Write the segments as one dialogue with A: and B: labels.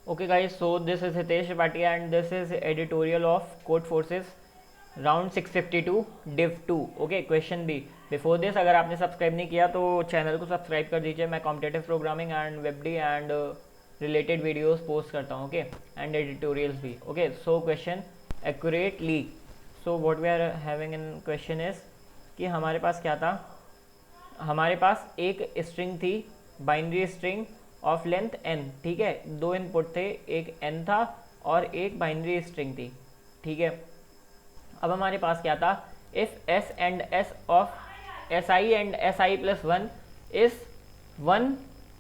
A: Okay guys, so this is Hitesh Bhatia and this is editorial of Code Forces round 652 div 2. Okay, question B. Before this, अगर आपने subscribe नहीं किया तो channel को subscribe कर दीजिए. मैं competitive programming and web D and related videos post करता हूँ. ओके, एंड एडिटोरियल्स भी. Okay, so question accurately. So what we are having in question is कि हमारे पास क्या था. हमारे पास एक स्ट्रिंग थी, binary string of length n. ठीक है, दो इनपुट थे, एक n था और एक बाइनरी स्ट्रिंग थी. ठीक है, अब हमारे पास क्या था, if s and s of si and si plus 1 is 1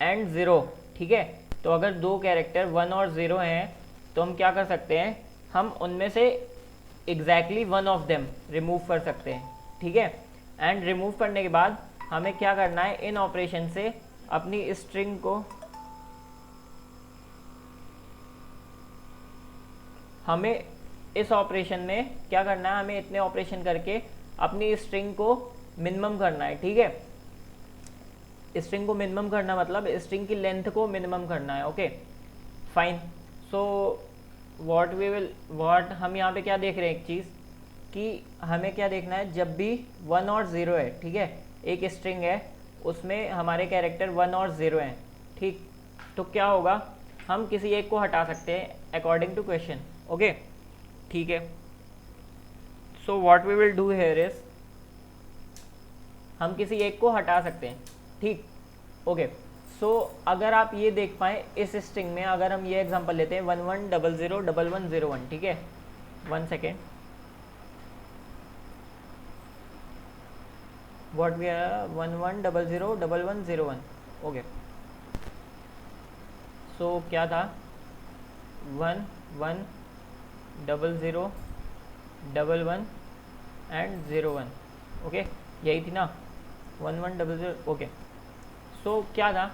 A: and 0. ठीक है, तो अगर दो कैरेक्टर 1 और 0 हैं तो हम क्या कर सकते हैं, हम उनमें से exactly one of them remove कर सकते हैं. ठीक है, एंड रिमूव करने के बाद हमें क्या करना है, इन ऑपरेशन से अपनी स्ट्रिंग को हमें इस ऑपरेशन में क्या करना है, हमें इतने ऑपरेशन करके अपनी स्ट्रिंग को मिनिमम करना है. ठीक है, स्ट्रिंग को मिनिमम करना मतलब स्ट्रिंग की लेंथ को मिनिमम करना है. Okay fine. सो व्हाट हम यहाँ पे क्या देख रहे हैं, एक चीज़ कि हमें क्या देखना है, जब भी 1 और 0 है. ठीक है, एक स्ट्रिंग है उसमें हमारे कैरेक्टर 1 और 0 हैं. ठीक, तो क्या होगा, हम किसी एक को हटा सकते हैं अकॉर्डिंग टू क्वेश्चन. ओके, ठीक है. So what we will do here is, हम किसी एक को हटा सकते हैं. ठीक, ओके. सो अगर आप ये देख पाए इस स्ट्रिंग में, अगर हम ये एग्जांपल लेते हैं 11001101. ठीक है, 1 second. What we are 11001101. Okay, so क्या था, 110011 एंड 01. ओके, यही थी ना, 1100. ओके, सो क्या था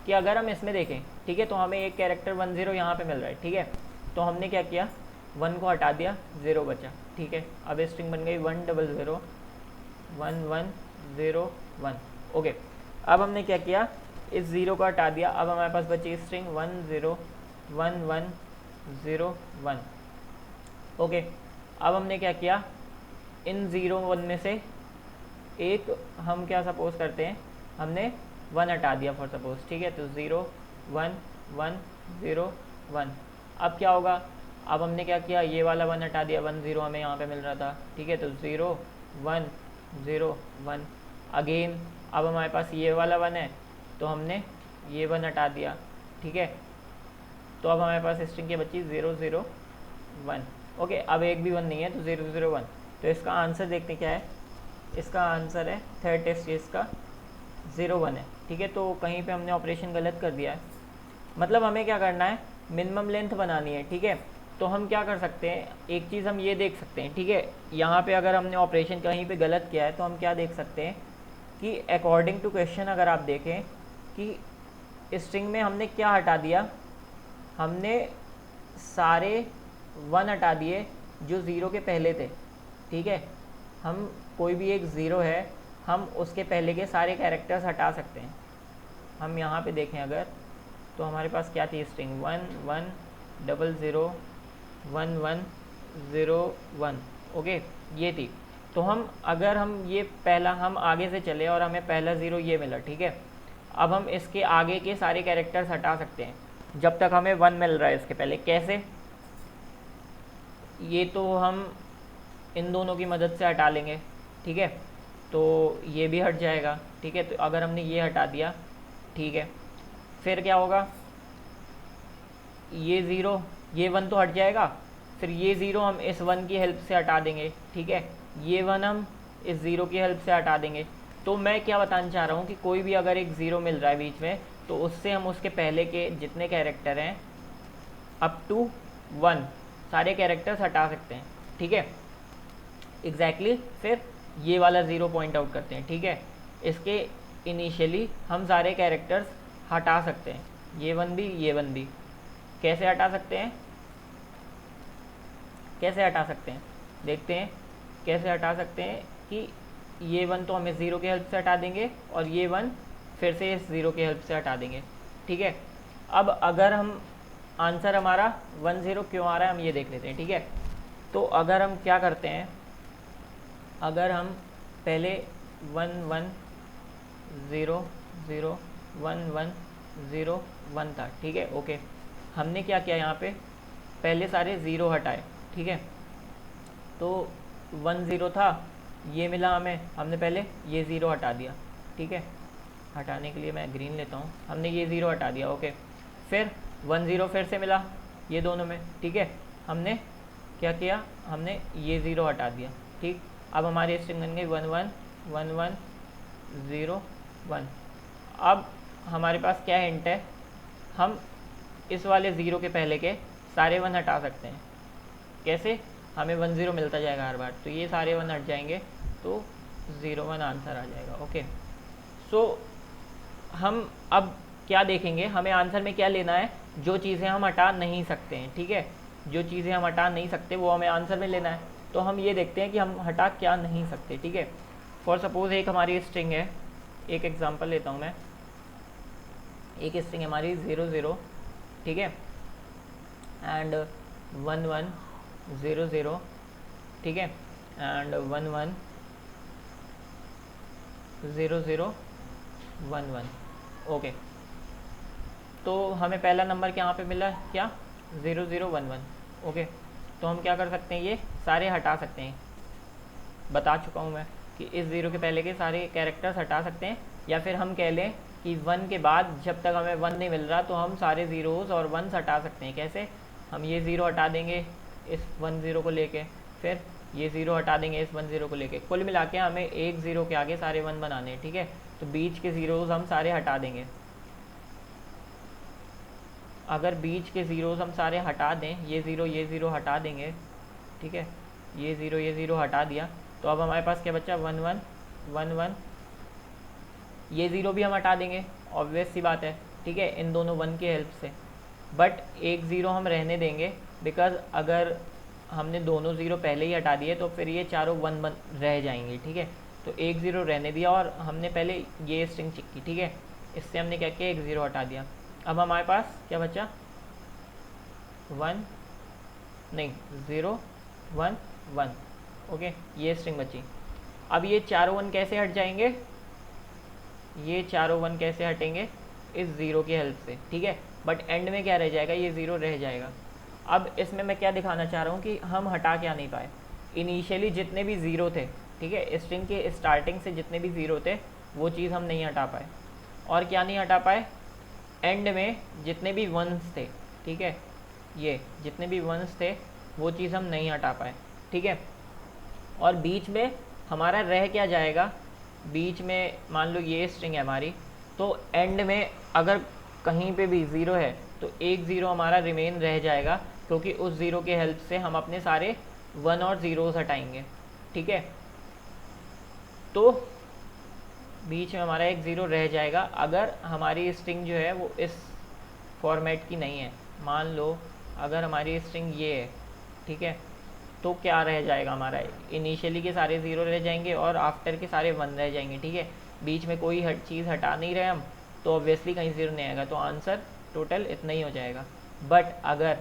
A: कि अगर हम इसमें देखें, ठीक है, तो हमें एक कैरेक्टर 10 यहाँ पे मिल रहा है. ठीक है, तो हमने क्या किया, 1 को हटा दिया, 0 बचा. ठीक है, अब स्ट्रिंग बन गई 1001101. ओके, अब हमने क्या किया, इस 0 को हटा दिया, अब हमारे पास बची स्ट्रिंग 101101. ओके, अब हमने क्या किया, इन 0 1 में से एक हम क्या सपोज करते हैं, हमने 1 हटा दिया फॉर सपोज. ठीक है, तो 0 1 1 0 1. अब क्या होगा, अब हमने क्या किया, ये वाला 1 हटा दिया, 1 0 हमें यहाँ पे मिल रहा था. ठीक है, तो 0 1 0 1 अगेन. अब हमारे पास ये वाला 1 है तो हमने ये 1 हटा दिया. ठीक है, तो अब हमारे पास स्ट्रिंग की बची 0 0 1. ओके, अब एक भी 1 नहीं है तो 0 0 1. तो इसका आंसर देखते क्या है, इसका आंसर है थर्ड टेस्ट केस का 0 1 है. ठीक है, तो कहीं पे हमने ऑपरेशन गलत कर दिया है, मतलब हमें क्या करना है, मिनिमम लेंथ बनानी है. ठीक है, तो हम क्या कर सकते हैं, एक चीज़ हम ये देख सकते हैं. ठीक है, यहाँ पे अगर हमने ऑपरेशन कहीं पे गलत किया है तो हम क्या देख सकते हैं कि अकॉर्डिंग टू क्वेश्चन अगर आप देखें कि स्ट्रिंग में हमने क्या हटा दिया, हमने सारे 1 हटा दिए जो 0 के पहले थे. ठीक है, हम कोई भी एक 0 है, हम उसके पहले के सारे कैरेक्टर्स हटा सकते हैं. हम यहाँ पे देखें अगर, तो हमारे पास क्या थी स्ट्रिंग 11001101. ओके, ये थी. तो हम अगर हम ये पहला, हम आगे से चले और हमें पहला 0 ये मिला. ठीक है, अब हम इसके आगे के सारे कैरेक्टर्स हटा सकते हैं जब तक हमें 1 मिल रहा है इसके पहले. कैसे, ये तो हम इन दोनों की मदद से हटा लेंगे. ठीक है, तो ये भी हट जाएगा. ठीक है, तो अगर हमने ये हटा दिया, ठीक है, फिर क्या होगा, ये 0 ये 1 तो हट जाएगा, फिर ये 0 हम इस 1 की हेल्प से हटा देंगे. ठीक है, ये 1 हम इस 0 की हेल्प से हटा देंगे. तो मैं क्या बताना चाह रहा हूँ कि कोई भी अगर एक 0 मिल रहा है बीच में, तो उससे हम उसके पहले के जितने कैरेक्टर हैं अप टू 1 सारे कैरेक्टर्स हटा सकते हैं. ठीक है, एग्जैक्टली फिर ये वाला 0 पॉइंट आउट करते हैं. ठीक है, इसके इनिशियली हम सारे कैरेक्टर्स हटा सकते हैं, ये 1 भी ये 1 भी. कैसे हटा सकते हैं, कैसे हटा सकते हैं, देखते हैं कैसे हटा सकते हैं कि ये 1 तो हम इस 0 की हेल्प से हटा देंगे और ये 1 फिर से इस 0 की हेल्प से हटा देंगे. ठीक है, अब अगर हम आंसर हमारा 10 क्यों आ रहा है हम ये देख लेते हैं, ठीक है। तो अगर हम क्या करते हैं, अगर हम पहले 1 1 0 0 1 1 0 1 था, ठीक है, ओके। हमने क्या किया यहाँ पे, पहले सारे ज़ीरो हटाए, ठीक है। तो 1 0 था, ये मिला हमें, हमने पहले ये ज़ीरो हटा दिया, ठीक है। हटाने के लिए मैं ग्रीन लेता हूँ, हमने ये ज़ीरो हटा दिया, ओके। फिर 1 0 फिर से मिला ये दोनों में, ठीक है। हमने क्या किया, हमने ये ज़ीरो हटा दिया, ठीक। अब हमारी स्ट्रिंग बन गई 1 1 1 1 0 1। अब हमारे पास क्या हिंट है, हम इस वाले ज़ीरो के पहले के सारे 1 हटा सकते हैं। कैसे, हमें 1 0 मिलता जाएगा हर बार, तो ये सारे 1 हट जाएंगे, तो 0 1 आंसर आ जाएगा, ओके। सो हम अब क्या देखेंगे, हमें आंसर में क्या लेना है, जो चीज़ें हम हटा नहीं सकते हैं, ठीक है। जो चीज़ें हम हटा नहीं सकते वो हमें आंसर में लेना है। तो हम ये देखते हैं कि हम हटा क्या नहीं सकते, ठीक है। फॉर सपोज एक हमारी स्ट्रिंग है, एक एग्जांपल लेता हूँ मैं, एक स्ट्रिंग हमारी 0 0, ठीक है, एंड 1 1 0 0, ठीक है, एंड 1 1 0 0 1 1, ओके। तो हमें पहला नंबर क्या यहाँ पे मिला, क्या 0 0 1 1, ओके। तो हम क्या कर सकते हैं, ये सारे हटा सकते हैं। बता चुका हूँ मैं कि इस ज़ीरो के पहले के सारे कैरेक्टर्स हटा सकते हैं, या फिर हम कह लें कि 1 के बाद जब तक हमें 1 नहीं मिल रहा तो हम सारे ज़ीरोज़ और 1s हटा सकते हैं। कैसे, हम ये ज़ीरो हटा देंगे इस 1 0 को लेके, फिर ये ज़ीरो हटा देंगे इस 1 0 को लेके, कुल मिला के हमें एक ज़ीरो के आगे सारे 1 बनाने हैं, ठीक है। तो बीच के ज़ीरोज़ हम सारे हटा देंगे। अगर बीच के ज़ीरोज़ हम सारे हटा दें, ये ज़ीरो हटा देंगे, ठीक है, ये ज़ीरो हटा दिया, तो अब हमारे पास क्या बचा, 1 1 1 1, ये ज़ीरो भी हम हटा देंगे, ऑब्वियस सी बात है, ठीक है, इन दोनों 1 की हेल्प से। बट एक ज़ीरो हम रहने देंगे, बिकॉज अगर हमने दोनों ज़ीरो पहले ही हटा दिए तो फिर ये चारों 1 1 रह जाएंगे, ठीक है। तो एक ज़ीरो रहने दिया और हमने पहले ये स्ट्रिंग चेक की, ठीक है, इससे हमने क्या किया, एक ज़ीरो हटा दिया। अब हमारे पास क्या बचा, 0 1 1, ओके, ये स्ट्रिंग बची। अब ये चारों 1 कैसे हट जाएंगे, ये चारों 1 कैसे हटेंगे, इस ज़ीरो की हेल्प से, ठीक है। बट एंड में क्या रह जाएगा, ये ज़ीरो रह जाएगा। अब इसमें मैं क्या दिखाना चाह रहा हूँ कि हम हटा क्या नहीं पाए, इनिशियली जितने भी ज़ीरो थे, ठीक है, स्ट्रिंग के स्टार्टिंग से जितने भी ज़ीरो थे वो चीज़ हम नहीं हटा पाए। और क्या नहीं हटा पाए, एंड में जितने भी 1s थे, ठीक है, ये जितने भी 1s थे वो चीज़ हम नहीं हटा पाए, ठीक है। और बीच में हमारा रह क्या जाएगा, बीच में मान लो ये स्ट्रिंग है हमारी, तो एंड में अगर कहीं पे भी ज़ीरो है तो एक ज़ीरो हमारा रिमेन रह जाएगा, क्योंकि उस ज़ीरो के हेल्प से हम अपने सारे 1 और ज़ीरोज़ हटाएंगे, ठीक है। तो बीच में हमारा एक ज़ीरो रह जाएगा अगर हमारी स्ट्रिंग जो है वो इस फॉर्मेट की नहीं है। मान लो अगर हमारी स्ट्रिंग ये है, ठीक है, तो क्या रह जाएगा, हमारा इनिशियली के सारे ज़ीरो रह जाएंगे और आफ्टर के सारे 1 रह जाएंगे, ठीक है। बीच में कोई चीज़ हटा नहीं रहे हम, तो ऑब्वियसली कहीं ज़ीरो नहीं आएगा, तो आंसर टोटल इतना ही हो जाएगा। बट अगर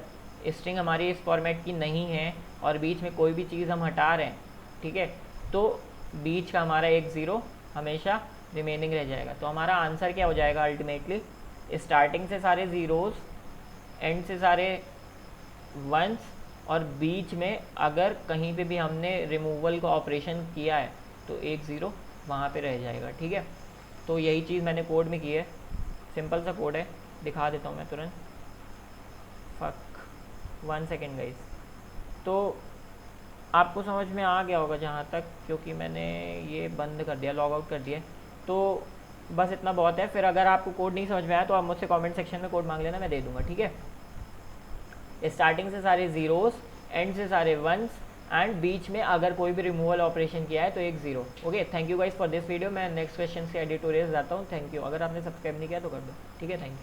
A: स्ट्रिंग हमारी इस फॉर्मेट की नहीं है और बीच में कोई भी चीज़ हम हटा रहे हैं, ठीक है, तो बीच का हमारा एक ज़ीरो हमेशा रिमेनिंग रह जाएगा। तो हमारा आंसर क्या हो जाएगा अल्टीमेटली, स्टार्टिंग से सारे ज़ीरोज़, एंड से सारे 1s, और बीच में अगर कहीं पे भी हमने रिमूवल का ऑपरेशन किया है तो एक ज़ीरो वहाँ पे रह जाएगा, ठीक है। तो यही चीज़ मैंने कोड में की है, सिंपल सा कोड है, दिखा देता हूँ मैं तुरंत। 1 सेकेंड गाइस। तो आपको समझ में आ गया होगा जहाँ तक, क्योंकि मैंने ये बंद कर दिया, लॉग आउट कर दिया। तो बस इतना बहुत है। फिर अगर आपको कोड नहीं समझ में आया तो आप मुझसे कमेंट सेक्शन में कोड मांग लेना, मैं दे दूँगा, ठीक है। स्टार्टिंग से सारे ज़ीरोज़, एंड से सारे 1s, एंड बीच में अगर कोई भी रिमूवल ऑपरेशन किया है तो एक zero. Okay, thank you guys for this video. मैं नेक्स्ट क्वेश्चन से एडिटोरियल जाता हूँ। Thank you. अगर आपने सब्सक्राइब नहीं किया तो कर दो, ठीक है। Thank you.